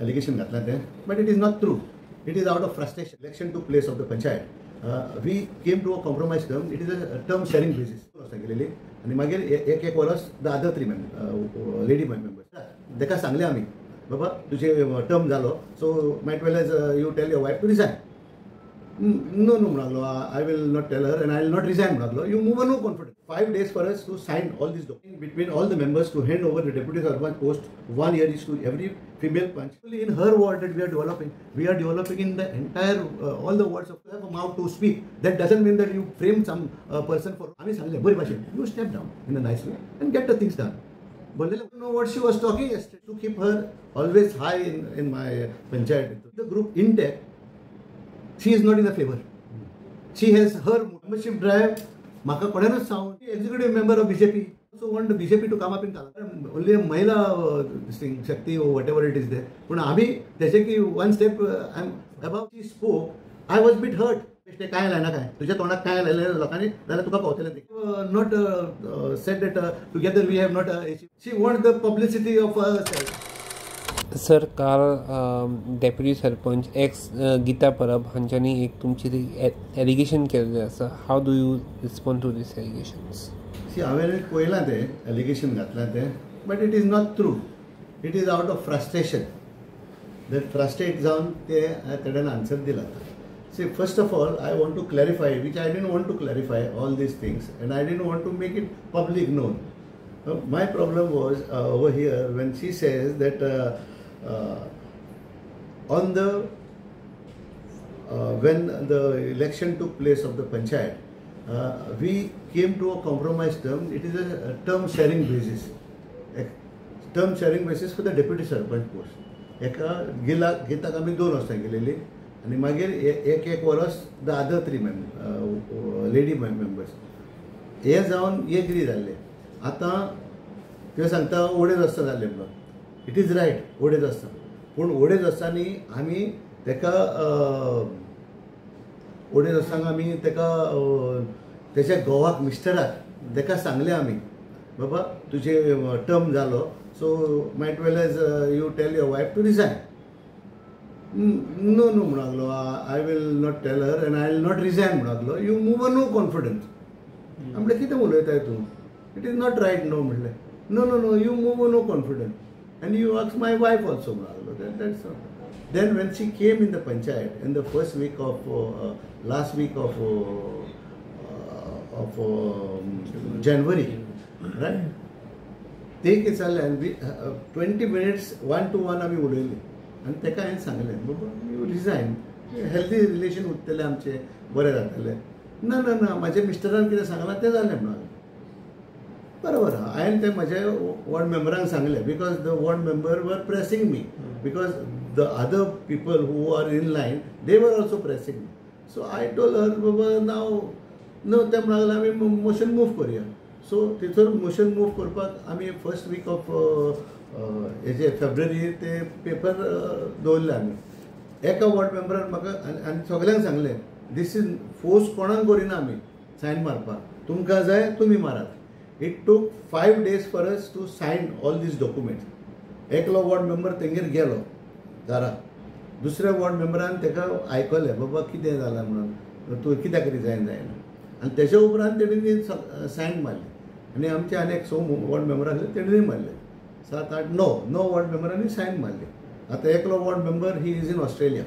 allegation घातला ते, but it is not true. It is out of frustration. Election took place of the panchayat. We came to a compromise term. It is a term sharing basis. आणि मागीर एक वर्स the other 3 lady members ताका सांगले आमी बाबा तुझे term जालो, so might well as you tell your wife to resign. No म्हणलो, I will not tell her and I will not resign म्हणलो. You move on, no confidence. 5 days for us to sign all these documents between all the members to hand over the deputy sarpanch post 1 year is to every female panch. In her ward that we are developing. We are developing in the entire all the wards of have a mouth to speak. That doesn't mean that you frame some person for. आम्ही सांगले बरी भाषेन you step down in a nice way and get the things done. But I don't know what she was talking yesterday to keep her always high in my panchayat. The group intact. She is not in the favor. She has her membership drive. Maka kodanus sound executive member of BJP. Also want the BJP to come up in Kala. Only a Mahila thing, Shakti or whatever it is there. But abhi jaise ki one step I'm above. She spoke. I was bit hurt. ते काय आला ना काय तुझ्या तोंडात काय आलेलं लोकांनी जाल्यार तुका पावतलें. Not said that together we have not achieved. She want the publicity of sir काल डेप्युटी सरपंच एक्स गीता परब हांच्यांनी एक तुमची एलिगेशन केल्लें आसा. How do you respond to these allegations? See हांवें पळयलां तें एलिगेशन घातलां तें, but it is not true. It is out of frustration. That frustrate जावन ते तेणेन आन्सर दिला. See, first of all, I want to clarify, which I didn't want to clarify all these things, and I didn't want to make it public known. My problem was over here when she says that on the when the election took place of the panchayat, we came to a compromise term. It is a term sharing basis. Term sharing basis for the deputy sarpanch post. एका गीताक आमी 2 वर्सां गेलेली. आणि मागीर एक वर्स the other 3 lady members हे जावन एग्री जाल्ले. आतां ते सांगता ओडेज आसता जाल्ले म्हणून. इट इज रायट ओडेज आसता, पूण ओडेज आसतानी आमी तेका ओडेज आसताना आमी तेका तेच्या घोवाक मिस्टराक तेका सांगले आमी बाबा तुजे टर्म जालो, so might well as you tell your wife to resign. No म्हणलो, I will not tell her and I will not resign म्हणलो. You move on, no confidence. आमले कितें उलयताय तूं? It is not right no म्हणले. No, you move on, no confidence. And you ask my wife also म्हणलो. That's all. Then when she came in the panchayat in the first week of last week of January, right? ते कितें जालें and we 20 minutes 1-to-1 आमी उलयली. आणि तेका हांवें सांगलें बाबा यू रिजाइन, हेल्दी रिलेशन उरतलें आमचें, बरें जातलें. ना म्हाज्या मिस्टरान कितें सांगलां तें जालें म्हणून. बरोबर हांवें तें म्हाज्या वॉर्ड मेंबरांक सांगलें because the ward member were pressing me, because the other people who are in line they were also pressing me. So I told her बाबा नाव नो ते म्हणून लागले आमी मोशन मूव करुया. सो थंयसर मोशन मूव करपाक आमी फर्स्ट वीक ऑफ हेजे फेब्रुवारी ते पेपर दवरले आमी. एका वॉर्ड मेंबरान म्हाका आनी सगळ्यांक सांगलें दीस इज फोर्स कोणाक करिना आमी सायन मारपाक, तुमकां जाय तुमी मारात. It took 5 days for us to sign all these documents. एकलो वॉर्ड मेंबर तेंगेर गेलो घरा, दुसऱ्या वॉर्ड मेंबरान तेका आयकलें बाबा कितें जालां म्हणून, तूं कित्याक रिजायन जायना. आनी तेच्या उपरांत तेणीन सायन मारली. आनी आमचे आनी एक 6 वॉर्ड मेंबर आसले तेणीय मारले. 7-8 नो वॉर्ड मेंबरांनी सायन मारली. आता एकलो ward member he is in Australia,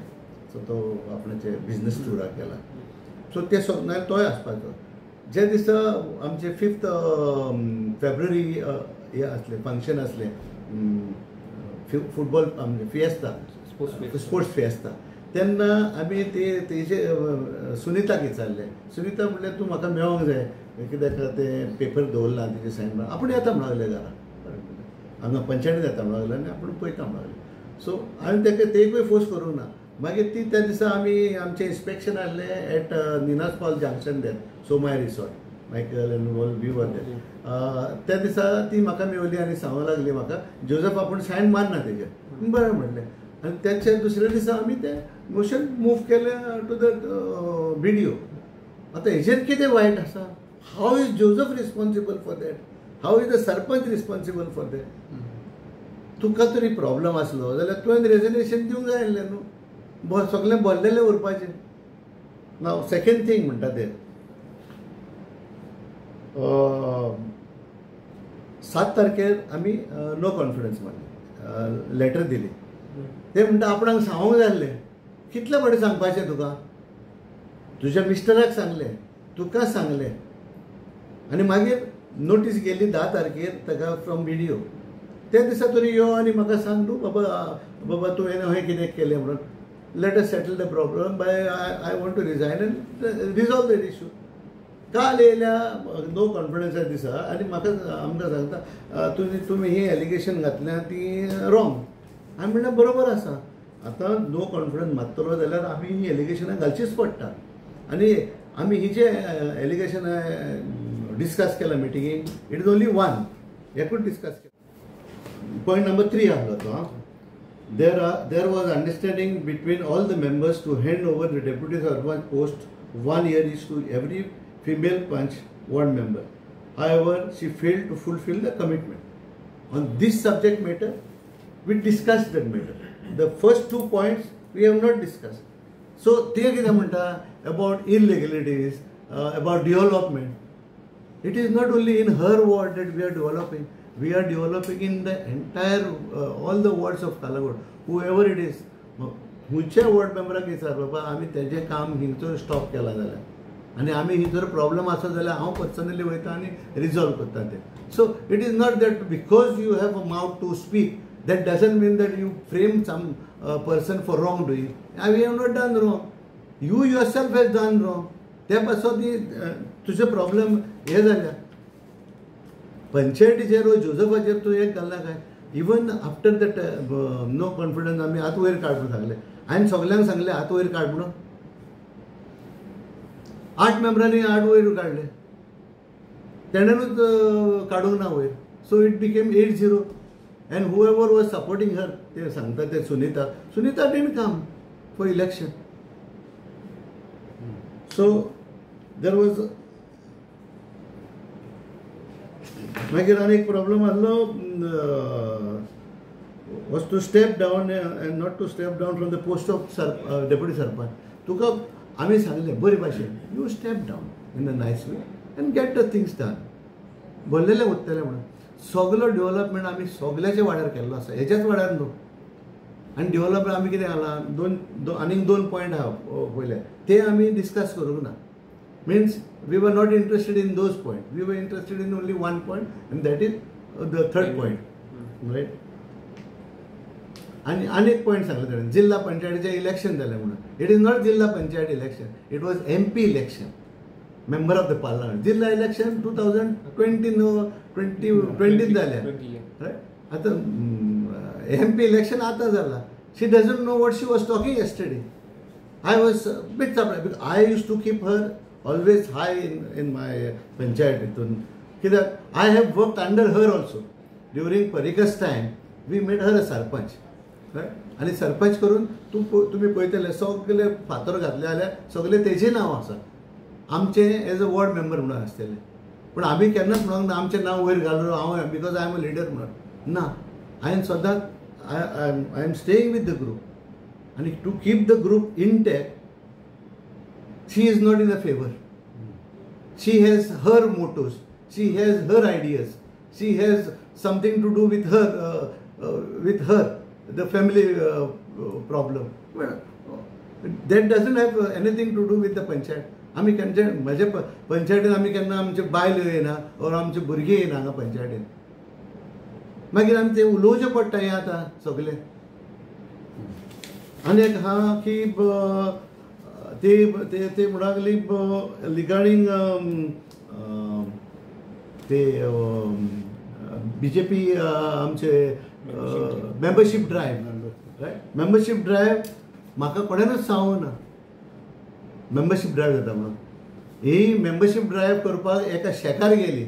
so तो आपणाचे बिझनेस टुराक गेला. सो ते नाजाल्यार तोय आसपाचो. जे दिसा आमचे 5th फेब्रुवारी हे असले फंक्शन असले फुटबॉल फिएस्ता स्पोर्ट्स फिएस्ता, तेन्ना आमी तेजे सुनीताक विचारले. सुनीता म्हणले तूं म्हाका मेळोंक जाय कित्याक ते पेपर दवरला तेजे सायन मार. आपूण येता म्हणून लागले घरा, हांगा पंचायतीन येता म्हणून लागले आनी आपूण पळयता म्हणून लागले. सो हांवें तेका तेकूय फोर्स करूंक ना. मागीर ती त्या दिसा आमी आमचें इन्स्पेक्शन आहलें एट निनास फॉल जंक्शन देर सोमाय resort Michael and all we were there. त्या दिसा ती म्हाका मेवली आनी सांगूंक लागली म्हाका जोझफ आपूण सायन मारना तेजेर. बरें म्हणलें. आनी त्याच्या दुसऱ्या दिसा आमी तें मोशन मूव केलें टू द व्हिडिओ. आतां हेजेर कितें वायट आसा? How is Joseph responsible for that? How is the sarpanch responsible for that? तुका तरी प्रॉब्लम आसलो जाल्यार तुवें रेजोल्युशन दिवंक जाय आसलें न्हू, सगळें भरलेलें उरपाचें. नाव सेकंड थिंग म्हणटा ते 7 तारखेर आमी नो कॉन्फिडन्स मारली, लेटर दिली. ते म्हणटा आपणाक सांगूंक जाय आसलें. कितले फावटी सांगपाचें तुका? तुज्या मिस्टराक सांगलें, तुका सांगलें, आनी मागीर नोटीस गेली 10 तारखेर ताका फ्रॉम व्हिडिओ. त्या दिसा तरी यो आनी म्हाका सांग न्हू बाबा तुवें हें कितें केलें म्हणून. Let us settle the problem by I want to resign and resolve that issue. काल येयल्या नो कॉन्फिडन्सा दिसा आनी म्हाका आमकां सांगता तुमी ही एलिगेशन घातल्या ती रॉंग. हांवें म्हणलें बरोबर आसा. आतां नो कॉन्फिडन्स मारतलो जाल्यार आमी ही एलिगेशनां घालचीच पडटा. आनी आमी ही जे एलिगेशन डिस्कस केला मिटिंगेक, इट इज ओन्ली वन, एकूच डिस्कस केला. पॉयंट नंबर 3 आहलो तो. There was understanding between all the members to hand over the deputy sarpanch post 1 year each to every female panch ward member. However, she failed to fulfill the commitment. On this subject matter, we discussed that matter. The first 2 points we have not discussed. So, they कितें म्हणटा about illegalities, about development. It is not only in her ward that we are developing. We are developing in the entire, all the wards of Kalagod, whoever it is. खंयच्या ward मेंबराक विचार बाबा आमी तेजें काम हिंगसर stop केला जाल्यार, आनी आमी हिंगसर प्रॉब्लम आसा जाल्यार हांव पर्सनली वयता आनी रिजॉल्व करता तें. So it is not that because you have a mouth to speak that doesn't mean that you frame some person for wrong doing. We have not done wrong, you yourself has done wrong. त्या पासून ती तुजे problem हे जाल्या. पंचायतीचेर वा जोझफाचेर तूं एक घालना काय. Even after that no confidence आमी हात वयर काड म्हणून सांगलें. हांवें सगल्यांक सांगलें हात वयर काड म्हणून. 8 मेंबरांनी हात वयर काडले, तेणेनूच काडूंक ना वयर. So it became 8-0 and whoever was supporting her ते सांगता ते Sunita didn't come for election. So there was मागीर आनी एक प्रॉब्लम आसलो was to step down and not to step down from the post of deputy sarpanch. तुका आमी सांगलें बरे भाशेन you step down in a nice way and get the things done. भरलेलें उरतलें म्हणून. सगलो डेव्हलपमेंट आमी सगल्याच्या वाड्यार केल्लो आसा, हेच्याच वाड्यार न्हू. आनी डेव्हलपमेंट आमी कितें घालां आनीक 2 पॉयंट आहा पयले ते आमी डिस्कस करूंक ना. Means we were not interested in those points. We were interested in only 1 point, and that is the 3rd point, right? And अनेक पॉइंट सांगले ताणें. जिल्हा पंचायतीचें इलेक्शन जालें म्हणून. It is not zilla panchayat election, it was MP election, member of the parliament. Zilla election 2020 जालें, right. आतां MP election आतां जालां. She doesn't know what she was talking yesterday. I was a bit surprised because I used to keep her always high in my panchayat. I have worked under her also. During Parika's time, we made her a sarpanch. Right? आणि सरपंच करून तुम्ही पळयतले सगळे फातर घातले जाल्यार सगळे तेजें नांव आसा. आमचें एज अ वॉर्ड मेंबर म्हणून आसतलें. पूण आमी केन्नाच म्हणूंक ना आमचें नांव वयर घालून हांव because I am a leader म्हणून. ना, हांवें सदांच I am staying with the group. आणि to keep the group intact she is not in a favor. She has her mottos, she has her ideas, she has something to do with her the family problem. That doesn't have anything to do with the panchayat. आमी केन्ना म्हज्या पंचायतीन आमी केन्ना आमचे बायल येना or आमचे भुरगे येना हांगा पंचायतीन. मागीर आमी ते उलोवचें पडटा हें आतां सगळें. आनी एक आहा की ते म्हणूंक लागली रिगार्डींग ते BJP आमचे membership drive, right. Membership drive म्हाका कोणेनूच सांगूंक ना मेंबरशीप ड्रायव्ह जाता म्हणून. ही मेंबरशीप ड्रायव्ह करपाक एका शेकार गेली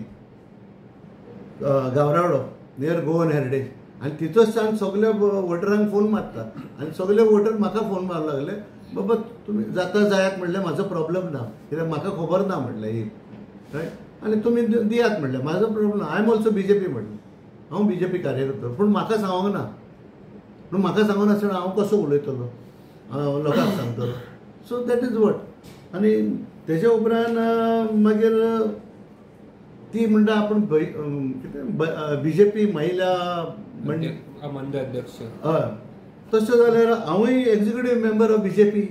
गावराडो नियर गोवन हेरिटेज. आनी तिचोच सांग सगळ्या वोटरांक फोन मारता. आनी सगळे वोटर म्हाका फोन मारूंक लागले बाबा तुमी जाता जायात म्हणलें म्हाजो प्रॉब्लेम ना कित्याक म्हाका खबर ना म्हणलें ही, रायट. आनी तुमी दियात म्हणलें म्हाजो प्रॉब्लेम ना. आय एम ऑल्सो BJP म्हणलें. हांव BJP कार्यकर्तो, पूण म्हाका सांगूंक ना. पूण म्हाका सांगूंक नासतना हांव कसो उलयतलो, लोकांक सांगतलो. So that is what. आनी तेजे उपरांत मागीर ती म्हणटा आपूण BJP महिला मंडळ अध्यक्ष. हय, तशें जाल्यार हांवूय एक्झिक्युटीव मेंबर ऑफ BJP.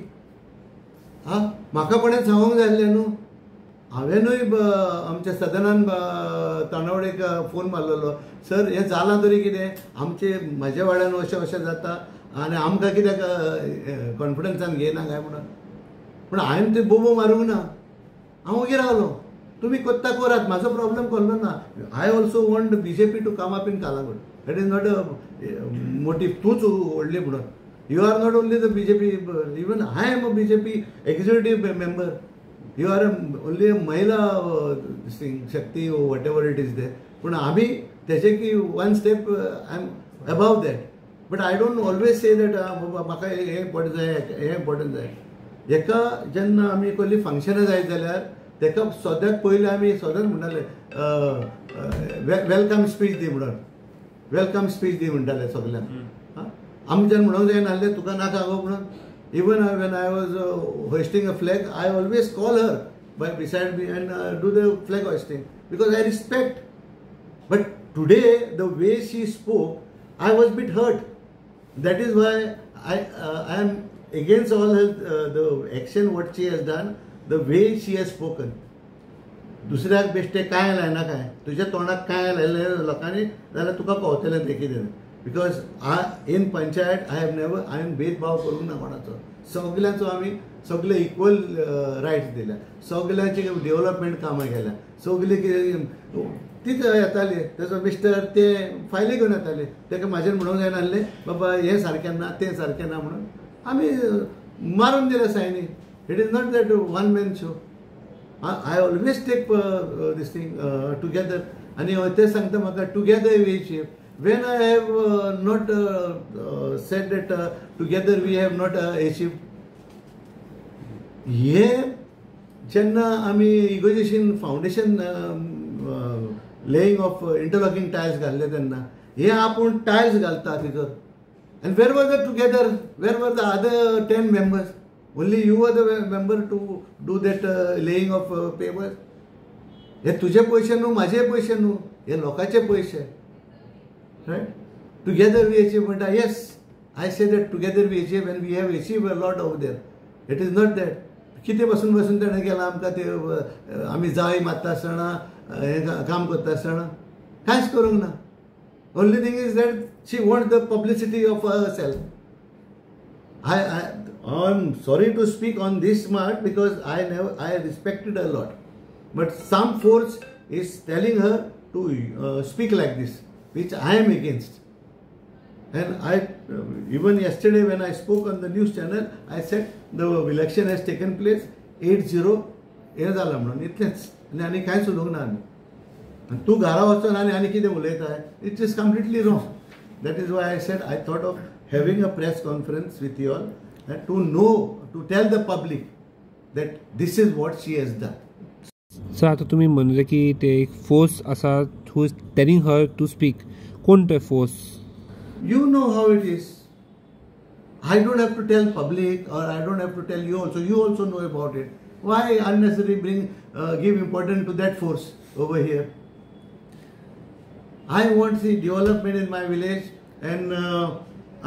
म्हाका कोणें सांगूंक जाय आसलें न्हू. हांवेनूय आमच्या सदनान तानावडेक फोन मारलेलो, सर हें जालां तरी कितें, म्हाज्या वाड्यान अशें जाता आनी आमकां कित्याक कॉन्फिडन्सान घेयना काय म्हणून. पूण हांवें ते बोबो मारूंक ना. हांव ओगी रावलो, तुमी कोत्ता करात, म्हाजो प्रॉब्लेम कसलो ना. I also want BJP to come up in Calangute. That is not a motive तूंच व्हडली म्हणून. You are not only the BJP, even I am a BJP executive member. You are only a Mahila Shakti or whatever it is there. But आम्ही त्याचे की one step I am above that. But I don't always say that म्हाका हे important जाय, हे important जाय. एका जेन्ना आमी कसली फंक्शनां जाय जाल्यार तेका सद्याक पयलीं आमी सदांच म्हणटाले वेलकम स्पीच दी म्हणून. वेलकम स्पीच दी म्हणटाले सगल्यांक. आमच्यान म्हणूंक जायना नासलें तुका नाका गो म्हणून. Even when I was hoisting a flag, I always call her by beside me and do the flag hoisting because I respect. But today the way she spoke I was bit hurt. That is why I am against all the action what she has done, the way she has spoken. दुसऱ्याक बेश्टे कांय लायना काय, तुज्या तोंडाक कांय लायलें लोकांनी जाल्यार तुका कळटलें तें कितें. बिकॉज इन पंचायत आय हांवें भेदभाव करूंक ना कोणाचो. सगल्यांचो आमी सगळे इक्वल रायट्स दिल्या, सगल्यांची डेव्हलपमेंट कामां केल्या, सगळे कितें तीच येताली. तेजो मिस्टर ते फायली घेवन येताले, ताका म्हाजेर म्हणूंक जायना आसलें बाबा हें सारकें ना तें सारकें ना म्हणून आमी मारून दिले सायनी. It is not that one man show. I always take these thing together. आनी ते सांगता म्हाका together we achieve. When I have not said that together we have not achieved. हे जेन्ना आमी इगोजेशन foundation laying of interlocking tiles घाल्ले तेन्ना हे आपूण टायल्स घालता भितर. And where was the together? Where were the other 10 members? Only you were the member to do that laying of pavers. हे तुझे पैसे न्हू, म्हाजे पैसे न्हू, हे लोकांचे पैसे. Right? Together we achieve. But yes, I say that together we achieve and we have achieved a lot over there. It is not that. किती बसून ताणें केलां आमकां ते आमी जाय मारता आसतना हें काम करता आसतना कांयच करूंक ना. Only thing is that she want the publicity of her self. I am sorry to speak on this smart because I respected her a lot. But some force is telling her to speak like this, which I am against. And even yesterday when I spoke on the news channel, I said the election has taken place 8-0 हे जालां म्हणून इतलेंच. आनी कांयच उलोवंक ना आमी. आनी तूं घरा वचून आनी कितें उलयता, it is completely wrong. That is why I said I thought of having a press conference with you all to know, to tell the public that this is what she has done. So आतां तुमी म्हणले की ते एक force आसा who is telling her to speak. कोण ते force? You know how it is. I don't have to tell public, or I don't have to tell you also. You also know about it. Why unnecessarily give importance to that force over here? I want to see development in my village, and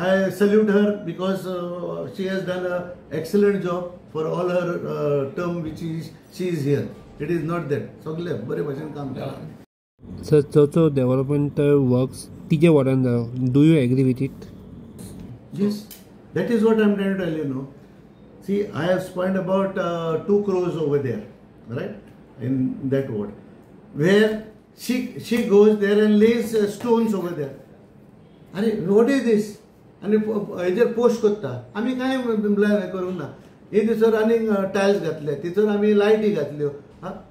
I salute her because she has done an excellent job for all her term which she is here. It is not that. सगळे बरे भशेन काम केलां. So developmental works तिजे वाड्यान जालो. Do you agree with it? Yes, that is what I am trying to tell you. No, see, I have spent about 2 crores over there, right, in that ward, where she goes there and lays stones over there. And what is this? And either post करता. आमी काय करूंक ना. हे दिसर आनी tiles घातले, तिथून आमी लायटी घातल्यो.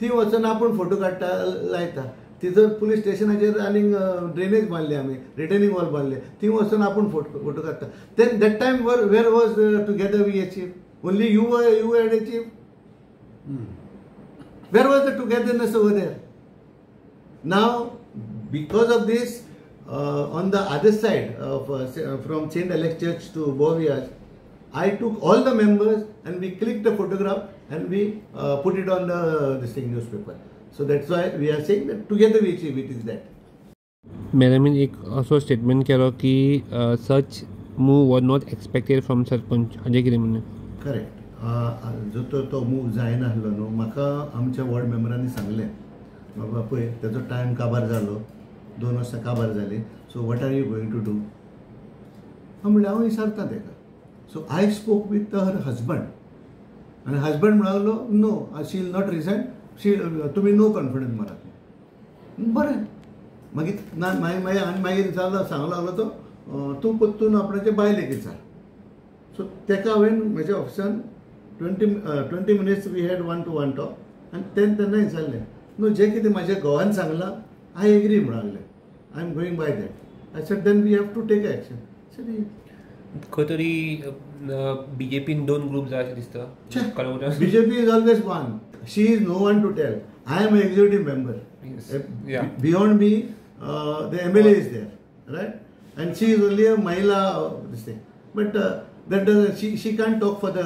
ती वचून आपूण फोटो काडटा लायता. तिथं पुलीस स्टेशनाचेर आनी ड्रेनेज बांदले, आमी रिटेनिंग वॉल बांदले, ती वचून आपूण फोटो काडटा. Then that time where was together we achieve? Only you had achieve. Where was the togetherness over there? Now because of these on the other side of from St. Alex Church to Bovias, I took all the members and we clicked the photograph and we put it on this thing newspaper. So that's why we are saying that together we achieve it is that. मॅडमीन एक असो statement केलो की such move was not expected from sarpanch हाजें कितें म्हणून correct जो तो मूव जायना आसलो न्हू म्हाका आमच्या वॉर्ड मेंबरांनी सांगलें बाबा पळय तेजो टायम काबार जालो 2 वर्सां काबार जाली so what are you going to do म्हणलें हांव विचारतां ताका so I spoke with her husband आनी हजबंड म्हणालो no she will not resign she तुमी नो कॉन्फिडन्स मारात बरें मागीर विचारलो सांगूंक लागलो तो तूं परतून आपणाचे बायलेक विचार सो ताका हांवें म्हज्या ऑफिसान 20 minutes we had 1-to-1 talk आनी तेन्ना विचारलें नो जें कितें म्हाज्या घोवान सांगलां आय एग्री म्हणालें I am going by that I said then we have to take action सरी खंय तरी बीजेपीन 2 ग्रुप जाय अशें दिसता BJP is always one she is no one to tell I am executive member beyond me the MLA is there, right? And she is only a Mahila, this thing. But that doesn't, she can't talk for the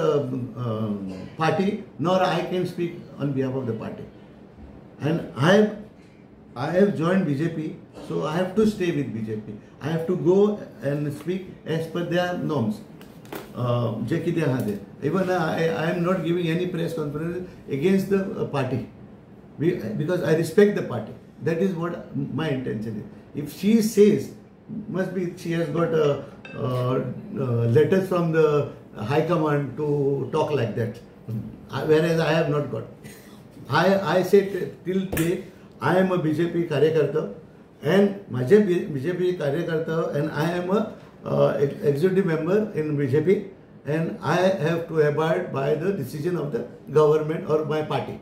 party, nor I can speak on behalf of the party. And I have joined BJP, so I have to stay with BJP. I have to go and speak as per their norms. Even I am not giving any press conference against the party, because I respect the party. That is what my intention is. If she says, must be she has got letters from the high command to talk like that, whereas I have not got. I said till today I am a BJP karyakarta and माझे BJP karyakarta and I am a executive member in BJP and I have to abide by the decision of the government or my party.